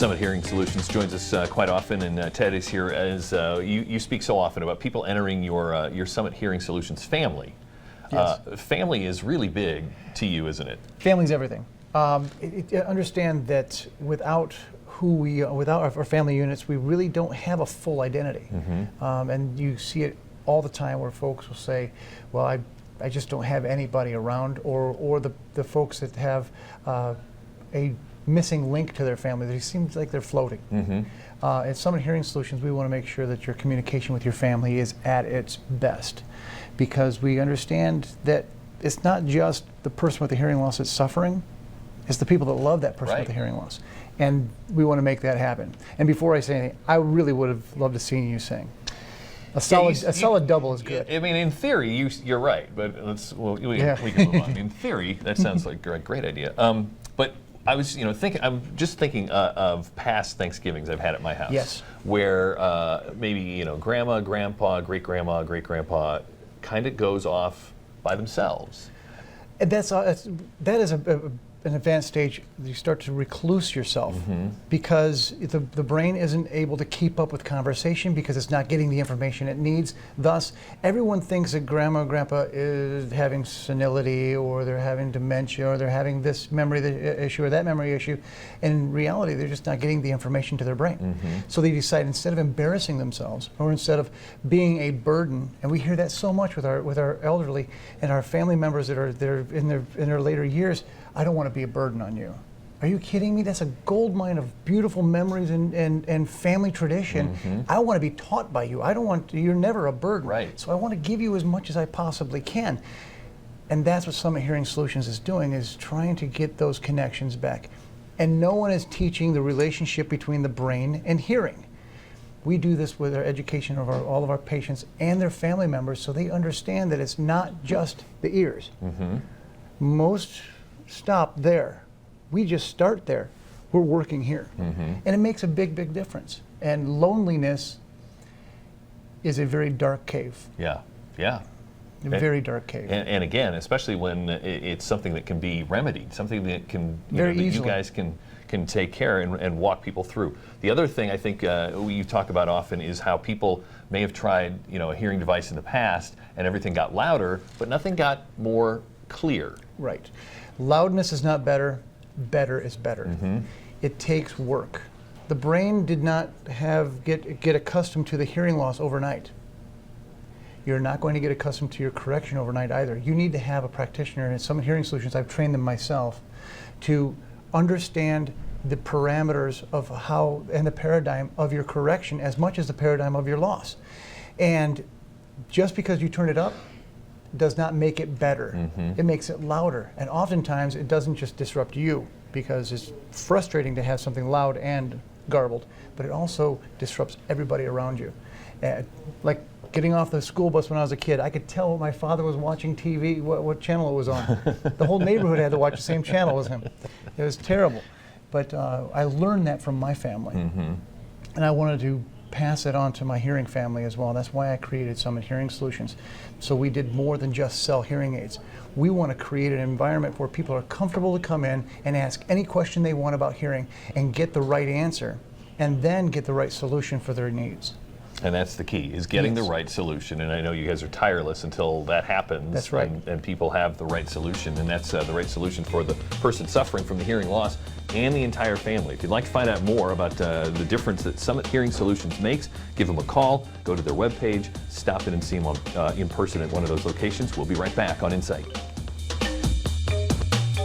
Summit Hearing Solutions joins us quite often, and Ted is here as you speak so often about people entering your Summit Hearing Solutions family. Yes. Family is really big to you, isn't it? Family's everything. Understand that without our family units, we really don't have a full identity. Mm-hmm. And you see it all the time where folks will say, well, I just don't have anybody around, or the folks that have a missing link to their family. It seems like they're floating. Mm-hmm. At Summit Hearing Solutions, we want to make sure that your communication with your family is at its best, because we understand that it's not just the person with the hearing loss that's suffering, it's the people that love that person with the hearing loss. And we want to make that happen. And before I say anything, I really would have loved to see you sing. A solid double is good. I mean, in theory, you're right, but we can move on. In theory, that sounds like a great idea. But I was, I'm just thinking of past Thanksgivings I've had at my house. Yes. Where maybe grandma, grandpa, great grandma, great grandpa kind of goes off by themselves. And that is an advanced stage. You start to recluse yourself, because the brain isn't able to keep up with conversation because it's not getting the information it needs. Thus, everyone thinks that grandma and grandpa is having senility, or they're having dementia, or they're having this memory issue or that memory issue. In reality, they're just not getting the information to their brain. So they decide, instead of embarrassing themselves, or instead of being a burden, and we hear that so much with our elderly and our family members that are in their later years. I don't want to be a burden on you. Are you kidding me? That's a gold mine of beautiful memories and family tradition. I want to be taught by you. I don't want to, you're never a burden. Right. So I want to give you as much as I possibly can. And that's what Summit Hearing Solutions is doing, is trying to get those connections back. And no one is teaching the relationship between the brain and hearing. We do this with our education of all of our patients and their family members, so they understand that it's not just the ears. Most stop there. We just start there. We're working here. And it makes a big, big difference. And loneliness is a very dark cave. Yeah. A very dark cave. And again, especially when it's something that can be remedied, something that can Very that easily. you guys can take care and walk people through. The other thing I think you talk about often is how people may have tried a hearing device in the past and everything got louder, but nothing got more clear. Right. Loudness is not better. Better is better. It takes work. The brain did not get accustomed to the hearing loss overnight. You're not going to get accustomed to your correction overnight either. You need to have a practitioner, and at Summit Hearing Solutions, I've trained them myself to understand the parameters of how and the paradigm of your correction as much as the paradigm of your loss. And just because you turn it up does not make it better. It makes it louder. And oftentimes it doesn't just disrupt you, because it's frustrating to have something loud and garbled, but it also disrupts everybody around you. Like getting off the school bus when I was a kid, I could tell my father was watching TV, what channel it was on. The whole neighborhood had to watch the same channel as him. It was terrible. But I learned that from my family. And I wanted to pass it on to my hearing family as well. That's why I created Summit Hearing Solutions. So we did more than just sell hearing aids. We want to create an environment where people are comfortable to come in and ask any question they want about hearing and get the right answer, and then get the right solution for their needs. And that's the key, is getting the right solution. And I know you guys are tireless until that happens. That's right. And people have the right solution, and that's the right solution for the person suffering from the hearing loss and the entire family. If you'd like to find out more about the difference that Summit Hearing Solutions makes, give them a call, go to their webpage, stop in and see them in person at one of those locations. We'll be right back on Insight.